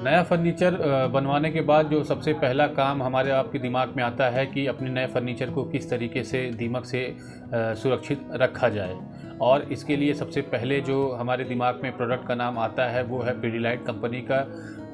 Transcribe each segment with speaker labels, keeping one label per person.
Speaker 1: नया फर्नीचर बनवाने के बाद जो सबसे पहला काम हमारे आपके दिमाग में आता है कि अपने नए फर्नीचर को किस तरीके से दीमक से सुरक्षित रखा जाए। और इसके लिए सबसे पहले जो हमारे दिमाग में प्रोडक्ट का नाम आता है वो है पीडीलाइट कंपनी का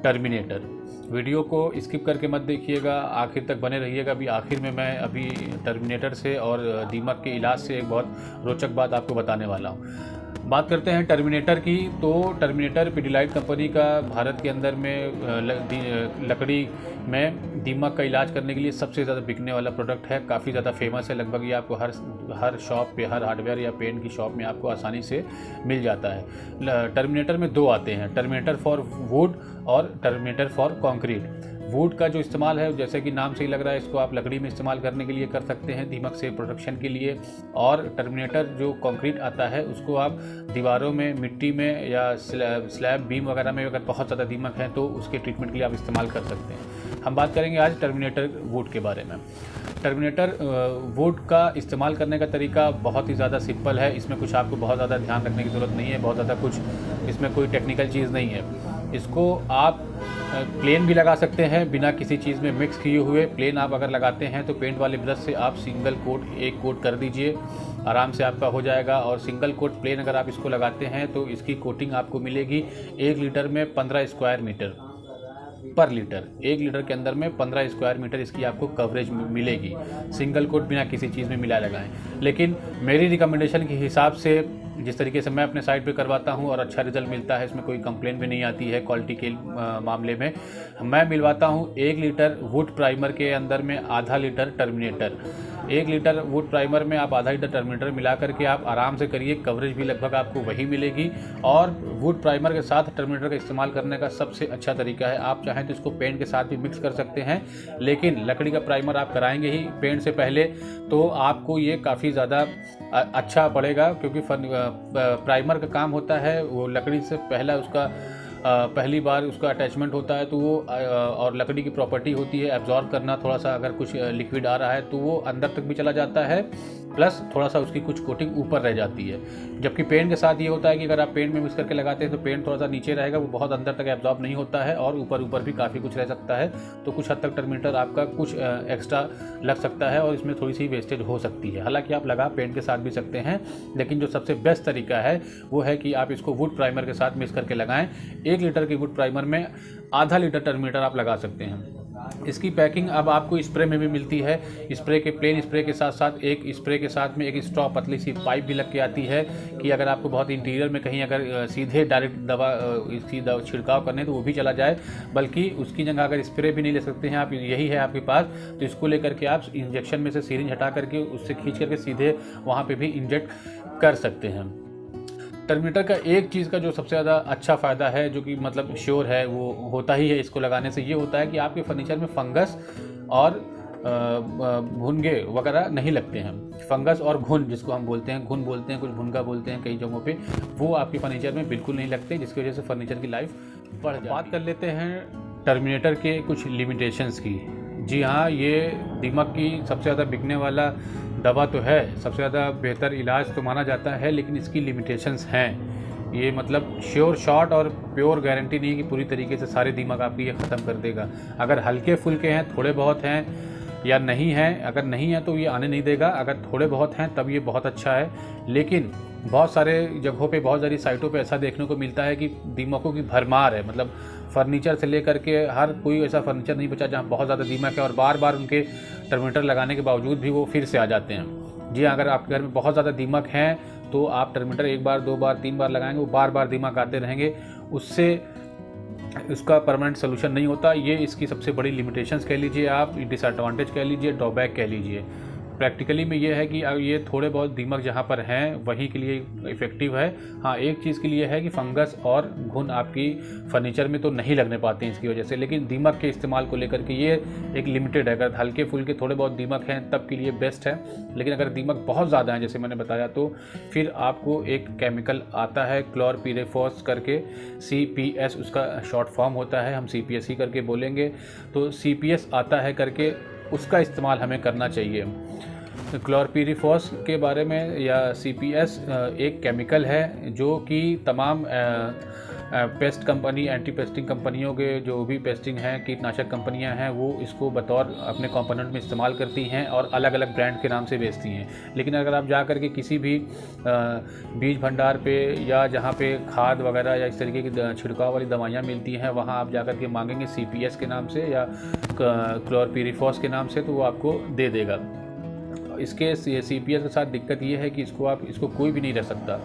Speaker 1: टर्मिनेटर। वीडियो को स्किप करके मत देखिएगा, आखिर तक बने रहिएगा। अभी आखिर में मैं अभी टर्मिनेटर से और दीमक के इलाज से एक बहुत रोचक बात आपको बताने वाला हूँ। बात करते हैं टर्मिनेटर की, तो टर्मिनेटर पीडीलाइट कंपनी का भारत के अंदर में लकड़ी में दीमक का इलाज करने के लिए सबसे ज़्यादा बिकने वाला प्रोडक्ट है। काफ़ी ज़्यादा फेमस है, लगभग ये आपको हर शॉप पे, हर हार्डवेयर या पेंट की शॉप में आपको आसानी से मिल जाता है। टर्मिनेटर में दो आते हैं, टर्मिनेटर फॉर वुड और टर्मिनेटर फॉर कंक्रीट। वुड का जो इस्तेमाल है, जैसे कि नाम से ही लग रहा है, इसको आप लकड़ी में इस्तेमाल करने के लिए कर सकते हैं दीमक से प्रोटेक्शन के लिए। और टर्मिनेटर जो कंक्रीट आता है उसको आप दीवारों में, मिट्टी में या स्लैब बीम वगैरह में अगर बहुत ज़्यादा दीमक है तो उसके ट्रीटमेंट के लिए आप इस्तेमाल कर सकते हैं। हम बात करेंगे आज टर्मिनेटर वुड के बारे में। टर्मिनेटर वुड का इस्तेमाल करने का तरीका बहुत ही ज़्यादा सिंपल है। इसमें कुछ आपको बहुत ज़्यादा ध्यान रखने की ज़रूरत नहीं है, बहुत ज़्यादा कुछ इसमें कोई टेक्निकल चीज़ नहीं है। इसको आप प्लेन भी लगा सकते हैं बिना किसी चीज़ में मिक्स किए हुए। प्लेन आप अगर लगाते हैं तो पेंट वाले ब्रश से आप सिंगल कोट, एक कोट कर दीजिए, आराम से आपका हो जाएगा। और सिंगल कोट प्लेन अगर आप इसको लगाते हैं तो इसकी कोटिंग आपको मिलेगी 1 लीटर में 15 स्क्वायर मीटर पर लीटर। 1 लीटर के अंदर में 15 स्क्वायर मीटर इसकी आपको कवरेज मिलेगी, सिंगल कोट बिना किसी चीज़ में मिला लगाएं। लेकिन मेरी रिकमेंडेशन के हिसाब से, जिस तरीके से मैं अपने साइट पे करवाता हूँ और अच्छा रिजल्ट मिलता है, इसमें कोई कंप्लेंट भी नहीं आती है क्वालिटी के मामले में, मैं मिलवाता हूँ 1 लीटर वुड प्राइमर के अंदर में आधा litre terminator. 1 litre would primer में आप आधा लीटर टर्मिनेटर मिला करके आप आराम से करिए, कवरेज भी लगभग आपको वही मिलेगी। और वुड प्राइमर के साथ टर्मिनेटर का इस्तेमाल करने का सबसे अच्छा तरीका है, आप चाहें तो इसको पेंट के साथ भी मिक्स कर सकते हैं, लेकिन लकड़ी का प्राइमर आप कराएंगे ही पेंट से पहले तो आपको ये काफ़ी ज़्यादा अच्छा पड़ेगा, क्योंकि प्राइमर का काम होता है वो लकड़ी से पहला उसका पहली बार उसका अटैचमेंट होता है, तो वो और लकड़ी की प्रॉपर्टी होती है एब्जॉर्ब करना। थोड़ा सा अगर कुछ लिक्विड आ रहा है तो वो अंदर तक भी चला जाता है, प्लस थोड़ा सा उसकी कुछ कोटिंग ऊपर रह जाती है। जबकि पेंट के साथ ये होता है कि अगर आप पेंट में मिक्स करके लगाते हैं तो पेंट थोड़ा सा नीचे रहेगा, वो बहुत अंदर तक एब्जॉर्ब नहीं होता है और ऊपर भी काफ़ी कुछ रह सकता है। तो कुछ हद तक टर्मिनेटर आपका कुछ एक्स्ट्रा लग सकता है और इसमें थोड़ी सी वेस्टेज हो सकती है। हालांकि आप लगा पेंट के साथ भी सकते हैं, लेकिन जो सबसे बेस्ट तरीका है वो है कि आप इसको वुड प्राइमर के साथ मिक्स करके लगाएं। 1 लीटर के वुड प्राइमर में आधा लीटर टर्मिनेटर आप लगा सकते हैं। इसकी पैकिंग अब आपको स्प्रे में भी मिलती है। स्प्रे के प्लेन स्प्रे के साथ साथ एक स्प्रे के साथ में एक स्ट्रॉ पतली सी पाइप भी लग के आती है कि अगर आपको बहुत इंटीरियर में कहीं अगर सीधे डायरेक्ट दवा इसकी छिड़काव करने तो वो भी चला जाए, बल्कि उसकी जगह अगर स्प्रे भी नहीं ले सकते हैं आप, यही है आपके पास, तो इसको लेकर के आप इंजेक्शन में से सीरिंज हटा करके उससे खींच करके सीधे वहाँ पर भी इंजेक्ट कर सकते हैं। टर्मिनेटर का एक चीज़ का जो सबसे ज़्यादा अच्छा फ़ायदा है, जो कि मतलब श्योर है वो होता ही है इसको लगाने से, ये होता है कि आपके फर्नीचर में फंगस और भुनगे वगैरह नहीं लगते हैं। फंगस और घुन जिसको हम बोलते हैं, घुन बोलते हैं, कुछ भुनगा बोलते हैं कई जगहों पे, वो आपके फर्नीचर में बिल्कुल नहीं लगते, जिसकी वजह से फर्नीचर की लाइफ बढ़ जाती है। बात कर लेते हैं टर्मिनेटर के कुछ लिमिटेशंस की। जी हाँ, ये दीमक की सबसे ज़्यादा बिकने वाला दवा तो है, सबसे ज़्यादा बेहतर इलाज तो माना जाता है, लेकिन इसकी लिमिटेशंस हैं। ये मतलब श्योर शॉट और प्योर गारंटी नहीं कि पूरी तरीके से सारे दीमक आपकी ये ख़त्म कर देगा। अगर हल्के फुल्के हैं, थोड़े बहुत हैं या नहीं हैं, अगर नहीं है तो ये आने नहीं देगा, अगर थोड़े बहुत हैं तब ये बहुत अच्छा है। लेकिन बहुत सारे जगहों पे, बहुत सारी साइटों पे ऐसा देखने को मिलता है कि दीमकों की भरमार है। मतलब फर्नीचर से लेकर के हर कोई ऐसा फर्नीचर नहीं बचा जहाँ बहुत ज़्यादा दीमक है और बार बार उनके टर्मिनेटर लगाने के बावजूद भी वो फिर से आ जाते हैं। जी, अगर आपके घर में बहुत ज़्यादा दीमक हैं तो आप टर्मिनेटर 1 बार 2 बार 3 बार लगाएंगे, वो बार बार दीमक आते रहेंगे, उससे उसका परमानेंट सोल्यूशन नहीं होता। ये इसकी सबसे बड़ी लिमिटेशंस कह लीजिए, आप डिसएडवांटेज कह लीजिए, ड्रॉबैक कह लीजिए। प्रैक्टिकली में ये है कि ये थोड़े बहुत दीमक जहाँ पर हैं वहीं के लिए इफ़ेक्टिव है। हाँ, एक चीज़ के लिए है कि फंगस और घुन आपकी फर्नीचर में तो नहीं लगने पाते हैं इसकी वजह से, लेकिन दीमक के इस्तेमाल को लेकर के ये एक लिमिटेड है। अगर हल्के फुल्के थोड़े बहुत दीमक हैं तब के लिए बेस्ट है, लेकिन अगर दीमक बहुत ज़्यादा हैं जैसे मैंने बताया तो फिर आपको एक केमिकल आता है क्लोरपीरेफॉस करके, CPS उसका शॉर्ट फॉर्म होता है, हम CPS ही करके बोलेंगे, तो CPS आता है करके उसका इस्तेमाल हमें करना चाहिए। क्लोरपीरीफॉस के बारे में या CPS एक केमिकल है जो कि तमाम पेस्ट कंपनी, एंटी पेस्टिंग कंपनियों के जो भी पेस्टिंग हैं, कीटनाशक कंपनियां हैं, वो इसको बतौर अपने कंपोनेंट में इस्तेमाल करती हैं और अलग अलग ब्रांड के नाम से बेचती हैं। लेकिन अगर आप जा कर के किसी भी बीज भंडार पे या जहाँ पे खाद वगैरह या इस तरीके की छिड़काव वाली दवाइयाँ मिलती हैं, वहाँ आप जा कर के मांगेंगे CPS के नाम से या क्लोरपीरीफॉस के नाम से, तो वो आपको दे देगा। इसके CPS के साथ दिक्कत ये है कि इसको कोई भी नहीं रख सकता।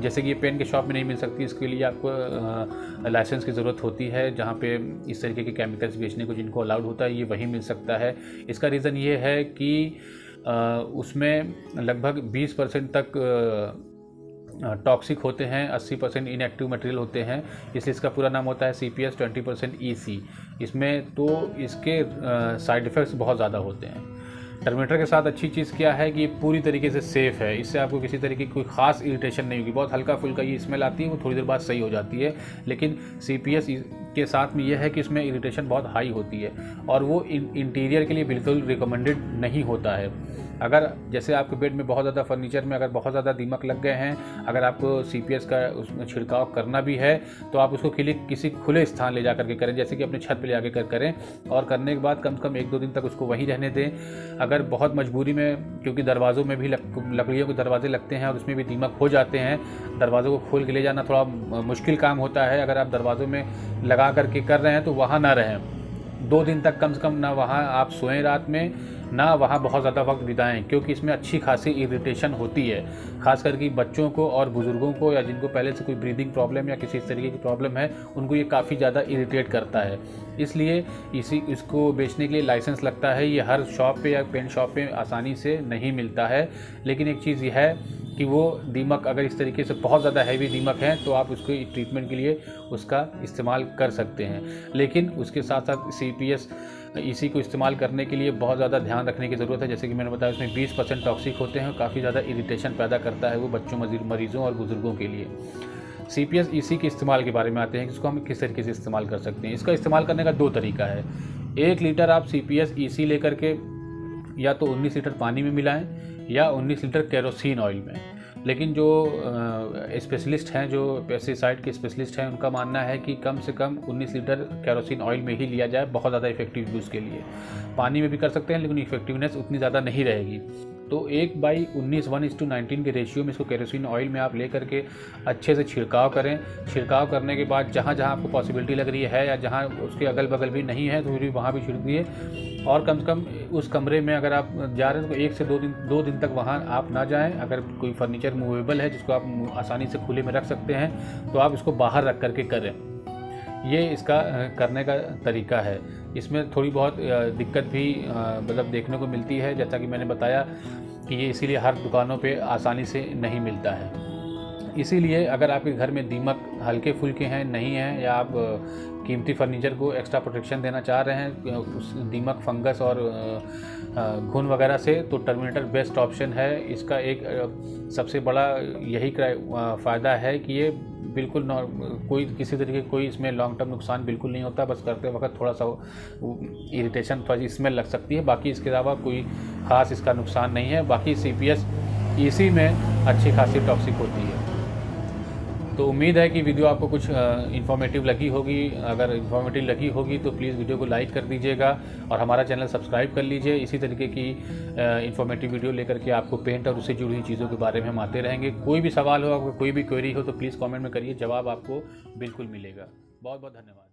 Speaker 1: जैसे कि ये पेन के शॉप में नहीं मिल सकती, इसके लिए आपको लाइसेंस की ज़रूरत होती है। जहाँ पे इस तरीके के केमिकल्स बेचने को जिनको अलाउड होता है, ये वहीं मिल सकता है। इसका रीज़न ये है कि उसमें लगभग 20% तक टॉक्सिक होते हैं, 80% इनएक्टिव मटेरियल होते हैं, इसलिए इसका पूरा नाम होता है CPS 20% EC। इसमें तो इसके साइड इफ़ेक्ट्स बहुत ज़्यादा होते हैं। टर्मिनेटर के साथ अच्छी चीज़ क्या है कि ये पूरी तरीके से सेफ़ है, इससे आपको किसी तरीके की कोई ख़ास इरिटेशन नहीं होगी। बहुत हल्का फुल्का ये स्मेल आती है, वो थोड़ी देर बाद सही हो जाती है। लेकिन CPS के साथ में यह है कि इसमें इरिटेशन बहुत हाई होती है और वो इंटीरियर के लिए बिल्कुल रिकमेंडेड नहीं होता है। अगर जैसे आपके बेड में बहुत ज़्यादा फर्नीचर में अगर बहुत ज़्यादा दीमक लग गए हैं, अगर आपको CPS का उसमें छिड़काव करना भी है, तो आप उसको किसी खुले स्थान ले जा करके करें, जैसे कि अपने छत पे ले जाकर करें। और करने के बाद कम से कम 1-2 दिन तक उसको वहीं रहने दें। अगर बहुत मजबूरी में, क्योंकि दरवाज़ों में भी लकड़ियों के दरवाजे लगते हैं और उसमें भी दीमक हो जाते हैं, दरवाज़ों को खोल के ले जाना थोड़ा मुश्किल काम होता है। अगर आप दरवाज़ों में लगा करके कर रहे हैं तो वहाँ ना रहें। 2 दिन तक कम से कम ना वहाँ आप सोएं रात में, ना वहाँ बहुत ज़्यादा वक्त बिताएं, क्योंकि इसमें अच्छी खासी इरिटेशन होती है। खास करके बच्चों को और बुज़ुर्गों को, या जिनको पहले से कोई ब्रीदिंग प्रॉब्लम या किसी तरीके की प्रॉब्लम है, उनको ये काफ़ी ज़्यादा इरिटेट करता है। इसलिए इसको बेचने के लिए लाइसेंस लगता है। ये हर शॉप पे या पेंट शॉप पे आसानी से नहीं मिलता है। लेकिन एक चीज़ ये है कि वो दीमक अगर इस तरीके से बहुत ज़्यादा हैवी दीमक है तो आप उसको ट्रीटमेंट के लिए उसका इस्तेमाल कर सकते हैं। लेकिन उसके साथ साथ CPS EC को इस्तेमाल करने के लिए बहुत ज़्यादा ध्यान रखने की ज़रूरत है। जैसे कि मैंने बताया, उसमें 20% टॉक्सिक होते हैं, काफ़ी ज़्यादा इरिटेशन पैदा करता है वो बच्चों, मरीज़ों और बुज़ुर्गों के लिए। CPS EC के इस्तेमाल के बारे में आते हैं कि इसको हम किस तरीके से इस्तेमाल कर सकते हैं। इसका इस्तेमाल करने का 2 तरीका है। 1 लीटर आप CPS EC लेकर के या तो 19 लीटर पानी में मिलाएं या 19 लीटर केरोसिन ऑयल में। लेकिन जो स्पेशलिस्ट हैं, जो पेस्टिसाइड के स्पेशलिस्ट हैं, उनका मानना है कि कम से कम 19 लीटर केरोसिन ऑयल में ही लिया जाए, बहुत ज़्यादा इफेक्टिव यूज़ के लिए। पानी में भी कर सकते हैं, लेकिन इफेक्टिवनेस उतनी ज़्यादा नहीं रहेगी। तो 1/19 1:19 के रेशियो में इसको केरोसिन ऑयल में आप ले करके अच्छे से छिड़काव करें। छिड़काव करने के बाद जहाँ जहाँ आपको पॉसिबिलिटी लग रही है या जहाँ उसके अगल बगल भी नहीं है तो फिर वहाँ भी छिड़क दिए। और कम से कम उस कमरे में अगर आप जा रहे हैं तो 1 से 2 दिन तक वहाँ आप ना जाएं। अगर कोई फर्नीचर मूवेबल है जिसको आप आसानी से खुले में रख सकते हैं तो आप इसको बाहर रख करके करें। ये इसका करने का तरीका है। इसमें थोड़ी बहुत दिक्कत भी मतलब देखने को मिलती है, जैसा कि मैंने बताया कि ये इसीलिए हर दुकानों पे आसानी से नहीं मिलता है। इसीलिए अगर आपके घर में दीमक हल्के फुल्के हैं, नहीं हैं, या आप कीमती फर्नीचर को एक्स्ट्रा प्रोटेक्शन देना चाह रहे हैं उस दीमक, फंगस और घुन वगैरह से, तो टर्मिनेटर बेस्ट ऑप्शन है। इसका एक सबसे बड़ा यही फ़ायदा है कि ये बिल्कुल कोई किसी तरीके कोई इसमें लॉन्ग टर्म नुकसान बिल्कुल नहीं होता। बस करते वक्त थोड़ा सा इरिटेशन, थोड़ी स्मेल लग सकती है, बाकी इसके अलावा कोई ख़ास इसका नुकसान नहीं है। बाकी CPS EC में अच्छी खासी टॉक्सिक होती है। तो उम्मीद है कि वीडियो आपको कुछ इन्फॉर्मेटिव लगी होगी। अगर इन्फॉर्मेटिव लगी होगी तो प्लीज़ वीडियो को लाइक कर दीजिएगा और हमारा चैनल सब्सक्राइब कर लीजिए। इसी तरीके की इन्फॉर्मेटिव वीडियो लेकर के आपको पेंट और उससे जुड़ी हुई चीज़ों के बारे में हम आते रहेंगे। कोई भी सवाल हो, अगर कोई भी क्वेरी हो तो प्लीज़ कमेंट में करिए, जवाब आपको बिल्कुल मिलेगा। बहुत बहुत धन्यवाद।